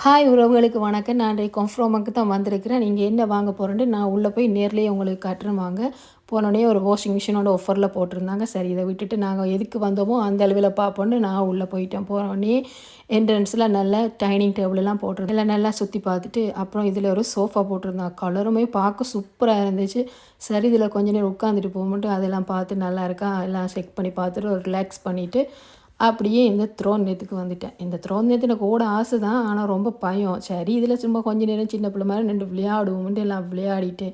Hi உறவுகளுக்கு வணக்கம். நான் கன்ஃபார்முக்கு தான் வந்திருக்கிறேன். நீங்கள் என்ன வாங்க போகிறேன்ட்டு நான் உள்ளே போய் நேர்லேயே உங்களுக்கு காட்டுறேன் வாங்க. போனோடனே ஒரு வாஷிங் மிஷினோட ஆஃபரில் போட்டிருந்தாங்க. சரி இதை விட்டுட்டு நாங்கள் எதுக்கு வந்தோமோ அந்த அளவில் பார்ப்போன்னு நான் உள்ளே போயிட்டேன். போனோடனே என்ட்ரன்ஸில் நல்ல டைனிங் டேபிளெல்லாம் போட்டிருந்தேன். எல்லாம் நல்லா சுற்றி பார்த்துட்டு அப்புறம் இதில் ஒரு சோஃபா போட்டிருந்தாங்க. கலருமே பார்க்க சூப்பராக இருந்துச்சு. சரி இதில் கொஞ்ச நேரம் உட்காந்துட்டு போகும்போது அதெல்லாம் பார்த்து நல்லா இருக்கா எல்லாம் செக் பண்ணி பார்த்துட்டு ஒரு ரிலாக்ஸ் பண்ணிவிட்டு அப்படியே இந்த த்ரோன் நேத்துக்கு வந்துட்டேன். இந்த த்ரோன் நேத்து எனக்கு ஓட ஆசை தான். ஆனால் ரொம்ப பயம். சரி இதில் சும்மா கொஞ்ச நேரம் சின்ன பிள்ளை மாதிரி நின்று விளையாடுவோம்ன்ட்டு எல்லாம் விளையாடிட்டு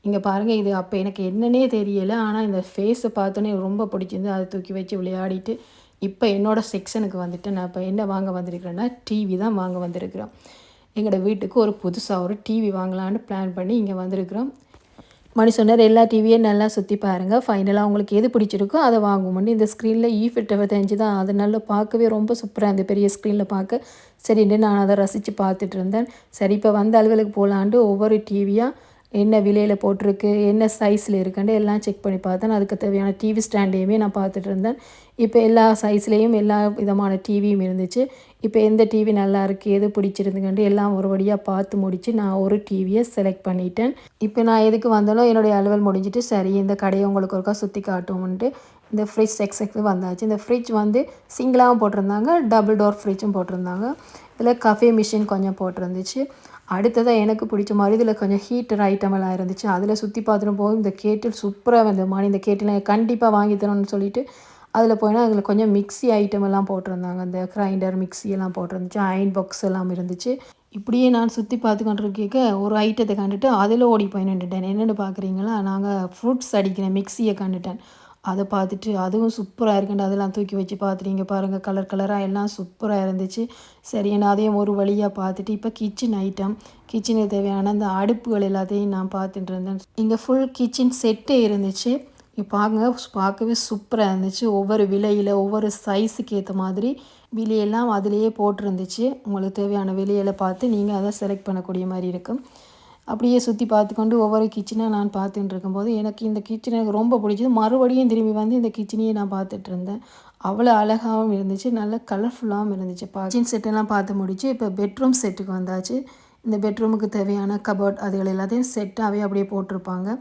இங்கே பாருங்கள் இது அப்போ எனக்கு என்னன்னே தெரியலை. ஆனால் இந்த ஃபேஸை பார்த்தோன்னே ரொம்ப பிடிச்சிருந்து அதை தூக்கி வச்சு விளையாடிட்டு இப்போ என்னோடய செக்ஷனுக்கு வந்துட்டு நான் இப்போ என்ன வாங்க வந்திருக்கிறேன்னா டிவி தான் வாங்க வந்திருக்கிறோம். எங்களோட வீட்டுக்கு ஒரு புதுசாக ஒரு டிவி வாங்கலான்னு பிளான் பண்ணி இங்கே வந்திருக்கிறோம். மணி சொன்னார் எல்லா டிவியும் நல்லா சுற்றி பாருங்கள், ஃபைனலாக உங்களுக்கு எது பிடிச்சிருக்கோ அதை வாங்குவோம்னு. இந்த ஸ்க்ரீனில் E75 தான், அது நல்லா பார்க்கவே ரொம்ப சூப்பராக இருந்தது பெரிய ஸ்க்ரீனில் பார்க்க. சரின்னு நான் அதை ரசித்து பார்த்துட்டு இருந்தேன். சரி இப்போ வந்த அலுவலுக்கு போகலான்ட்டு ஒவ்வொரு டிவியாக என்ன விலையில் போட்டிருக்கு என்ன சைஸில் இருக்குன்ட்டு எல்லாம் செக் பண்ணி பார்த்தேன். அதுக்கு தேவையான டிவி ஸ்டாண்டையுமே நான் பார்த்துட்டு இருந்தேன். இப்போ எல்லா சைஸ்லேயும் எல்லா விதமான டிவியும் இருந்துச்சு. இப்போ எந்த டிவி நல்லா இருக்குது எது பிடிச்சிருந்துங்கன்ட்டு எல்லாம் ஒரு வழியாக பார்த்து முடித்து நான் ஒரு டிவியை செலக்ட் பண்ணிட்டேன். இப்போ நான் எதுக்கு வந்தாலும் என்னுடைய அலுவல் முடிஞ்சிட்டு சரி இந்த கடையை உங்களுக்கு ஒருக்கா சுற்றி காட்டுவோம்ன்ட்டு இந்த ஃப்ரிட்ஜ் செக்ஷனுக்கு வந்தாச்சு. இந்த ஃப்ரிட்ஜ் வந்து சிங்கிளாகவும் போட்டிருந்தாங்க, டபுள் டோர் ஃப்ரிட்ஜும் போட்டிருந்தாங்க. இதில் கஃபே மிஷின் கொஞ்சம் போட்டிருந்துச்சு. அடுத்ததாக எனக்கு பிடிச்ச மாதிரி இதில் கொஞ்சம் ஹீட்டர் ஐட்டமெல்லாம் இருந்துச்சு. அதில் சுற்றி பார்த்துட்டு போகும் இந்த கேட்டில் சூப்பராக வந்த மாதிரி இந்த கேட்டில் கண்டிப்பாக வாங்கி தரணும்னு சொல்லிட்டு அதில் போயினால் அதில் கொஞ்சம் மிக்ஸி ஐட்டம் எல்லாம் போட்டிருந்தாங்க. அந்த கிரைண்டர் மிக்ஸி எல்லாம் போட்டிருந்துச்சு, அயன் பாக்ஸ் எல்லாம் இருந்துச்சு. இப்படியே நான் சுற்றி பார்த்து கொண்டிருக்க ஒரு ஐட்டத்தை கண்டுட்டு அதில் ஓடி போய் நின்றுட்டேன். என்னென்னு பார்க்குறீங்களா, நாங்கள் ஃப்ரூட்ஸ் அடிக்கிறேன் மிக்ஸியை கண்டுட்டேன். அதை பார்த்துட்டு அதுவும் சூப்பராக இருக்குண்டு அதெல்லாம் தூக்கி வச்சு பார்த்துட்டீங்க பாருங்கள், கலர் கலராக எல்லாம் சூப்பராக இருந்துச்சு. சரி என்ன அதையும் ஒரு வழியாக பார்த்துட்டு இப்போ கிச்சன் ஐட்டம் கிச்சனுக்கு தேவையான அந்த அடுப்புகள் எல்லாத்தையும் நான் பார்த்துட்டு இருந்தேன். இங்கே ஃபுல் கிச்சன் செட்டே இருந்துச்சு. பார்க்கவே சூப்பராக இருந்துச்சு. ஒவ்வொரு விலையில் ஒவ்வொரு சைஸுக்கு ஏற்ற மாதிரி விலையெல்லாம் அதிலேயே போட்டிருந்துச்சு. உங்களுக்கு தேவையான விலையில் பார்த்து நீங்கள் அதை செலக்ட் பண்ணக்கூடிய மாதிரி இருக்கும். அப்படியே சுற்றி பார்த்துக்கொண்டு ஒவ்வொரு கிச்சனாக நான் பார்த்துட்டு இருக்கும்போது எனக்கு இந்த கிச்சன் எனக்கு ரொம்ப பிடிச்சது. மறுபடியும் திரும்பி வந்து இந்த கிச்சனையே நான் பார்த்துட்டு இருந்தேன். அவ்வளோ அழகாகவும் இருந்துச்சு, நல்ல கலர்ஃபுல்லாகவும் இருந்துச்சு. கிச்சன் செட்டெல்லாம் பார்த்து முடிச்சு இப்போ பெட்ரூம் செட்டுக்கு வந்தாச்சு. இந்த பெட்ரூமுக்கு தேவையான கபோர்ட் அதுகள் எல்லாத்தையும் செட்டாகவே அப்படியே போட்டிருப்பாங்க.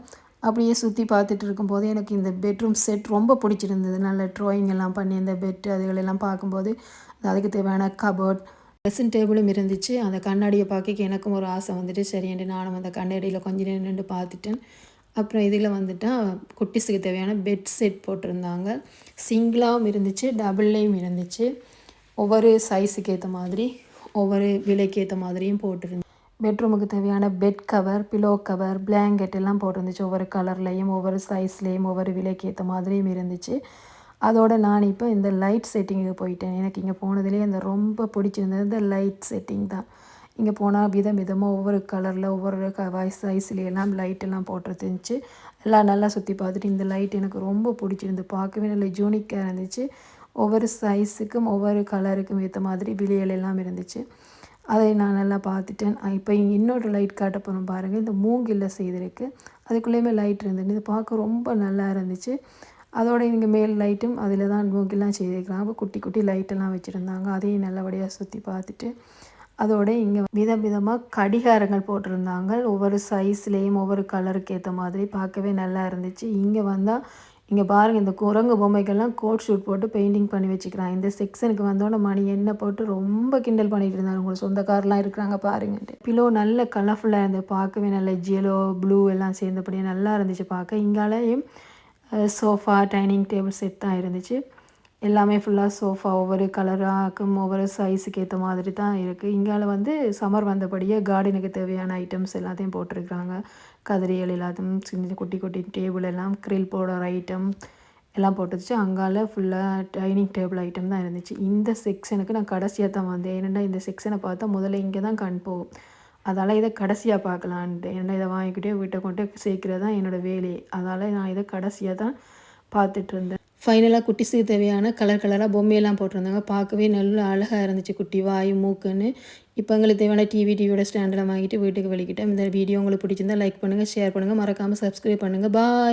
அப்படியே சுற்றி பார்த்துட்டு இருக்கும்போது எனக்கு இந்த பெட்ரூம் செட் ரொம்ப பிடிச்சிருந்தது. நல்ல ட்ராயிங் எல்லாம் பண்ணி இந்த பெட்டு அதுகளெல்லாம் பார்க்கும்போது அதுக்கு தேவையான கபோர்ட் ட்ரெஸ்ஸிங் டேபிளும் இருந்துச்சு. அந்த கண்ணாடியை பார்க்க எனக்கும் ஒரு ஆசை வந்துட்டு சரின்ட்டு நானும் அந்த கண்ணாடியில் கொஞ்சம் நேரம் நின்று பார்த்துட்டேன். அப்புறம் இதில் வந்துட்டால் குட்டிஸுக்கு தேவையான பெட் செட் போட்டிருந்தாங்க. சிங்கிளாகவும் இருந்துச்சு, டபுள்லேயும் இருந்துச்சு. ஒவ்வொரு சைஸுக்கு ஏற்ற மாதிரி ஒவ்வொரு விலைக்கு ஏற்ற மாதிரியும் போட்டிருந்துச்சு. பெட்ரூமுக்கு தேவையான bed cover, pillow cover, blanket எல்லாம் போட்டிருந்துச்சு. ஒவ்வொரு கலர்லேயும் ஒவ்வொரு சைஸ்லேயும் ஒவ்வொரு விலைக்கு ஏற்ற மாதிரியும் இருந்துச்சு. அதோடு நான் இப்போ இந்த லைட் செட்டிங்குக்கு போயிட்டேன். எனக்கு இங்கே போனதுலேயே அந்த ரொம்ப பிடிச்சிருந்தது இந்த லைட் செட்டிங் தான். இங்கே போனால் விதமாக ஒவ்வொரு கலரில் ஒவ்வொரு சைஸ்லையெல்லாம் லைட்டெல்லாம் போட்டிருந்துச்சு. எல்லாம் நல்லா சுற்றி பார்த்துட்டு இந்த லைட் எனக்கு ரொம்ப பிடிச்சிருந்து, பார்க்கவே நல்ல யூனிக்காக இருந்துச்சு. ஒவ்வொரு சைஸுக்கும் ஒவ்வொரு கலருக்கும் ஏற்ற மாதிரி விலைகள் எல்லாம் இருந்துச்சு. அதை நான் நல்லா பார்த்துட்டேன். இப்போ இங்கே இன்னொரு லைட் காட்ட போகிறோம் பாருங்கள். இந்த மூங்கிலில் செய்திருக்கு, அதுக்குள்ளேயுமே லைட் இருந்துச்சு. இது பார்க்க ரொம்ப நல்லா இருந்துச்சு. அதோட இங்கே மேல் லைட்டும் அதில் தான் மூங்கிலாம் செய்திருக்கிறாங்க. அப்போ குட்டி குட்டி லைட்டெல்லாம் வச்சுருந்தாங்க. அதையும் நல்லபடியாக சுற்றி பார்த்துட்டு அதோட இங்கே விதமாக கடிகாரங்கள் போட்டிருந்தாங்க. ஒவ்வொரு சைஸ்லேயும் ஒவ்வொரு கலருக்கு ஏற்ற மாதிரி பார்க்கவே நல்லா இருந்துச்சு. இங்கே வந்தால் இங்கே பாருங்கள், இந்த குரங்கு பொம்மைக்கெல்லாம் கோட் ஷூட் போட்டு பெயிண்டிங் பண்ணி வச்சுக்கிறாங்க. இந்த செக்ஷனுக்கு வந்தோடனே மணி எண்ணெய் போட்டு ரொம்ப கிண்டல் பண்ணிகிட்டு இருந்தாங்க. உங்களுக்கு சொந்தக்காரெலாம் இருக்கிறாங்க பாருங்கன்ட்டு. பிலோ நல்ல கலர்ஃபுல்லாக இருந்தது, பார்க்கவே நல்ல ஜெலோ ப்ளூ எல்லாம் சேர்ந்தபடியே நல்லா இருந்துச்சு பார்க்க. இங்காலேயும் சோஃபா டைனிங் டேபிள் செட் தான் இருந்துச்சு. எல்லாமே ஃபுல்லாக சோஃபா ஒவ்வொரு கலராக்கும் ஒவ்வொரு சைஸுக்கு ஏற்ற மாதிரி தான் இருக்குது. இங்கால வந்து சம்மர் வந்தபடியே கார்டனுக்கு தேவையான ஐட்டம்ஸ் எல்லாத்தையும் போட்டிருக்காங்க. கதிரியல் எல்லாத்தையும் சின்ன குட்டி குட்டி டேபிள் எல்லாம் கிரில் போடுற ஐட்டம் எல்லாம் போட்டுருச்சு. அங்கால ஃபுல்லாக டைனிங் டேபிள் ஐட்டம் தான் இருந்துச்சு. இந்த செக்ஷனுக்கு நான் கடைசியாக தான் வந்தேன். ஏன்னா இந்த செக்ஷனை பார்த்தா முதல்ல இங்கே தான் கண் போகும். அதால் இதை கடைசியாக பார்க்கலான்ட்டு, ஏன்னா இதை வாங்கிக்கிட்டே வீட்டை கொண்டு சேர்க்கிறது தான் என்னோடய வேலையே. அதால் நான் இதை கடைசியாக தான் பார்த்துட்டு இருந்தேன். ஃபைனலாக குட்டிஸுக்கு தேவையான கலர் கலராக பொம்மையெல்லாம் போட்டிருந்தாங்க. பார்க்கவே நல்ல அழகாக இருந்துச்சு, குட்டி வாய் மூக்குன்னு. இப்போ எங்களுக்கு தேவையான டிவியோட ஸ்டாண்டெல்லாம் வாங்கிட்டு வீட்டுக்கு வெளிக்கிட்டேன். இந்த வீடியோ உங்களுக்கு பிடிச்சிருந்தா லைக் பண்ணுங்கள், ஷேர் பண்ணுங்கள், மறக்காமல் சப்ஸ்கிரைப் பண்ணுங்கள். பாய்.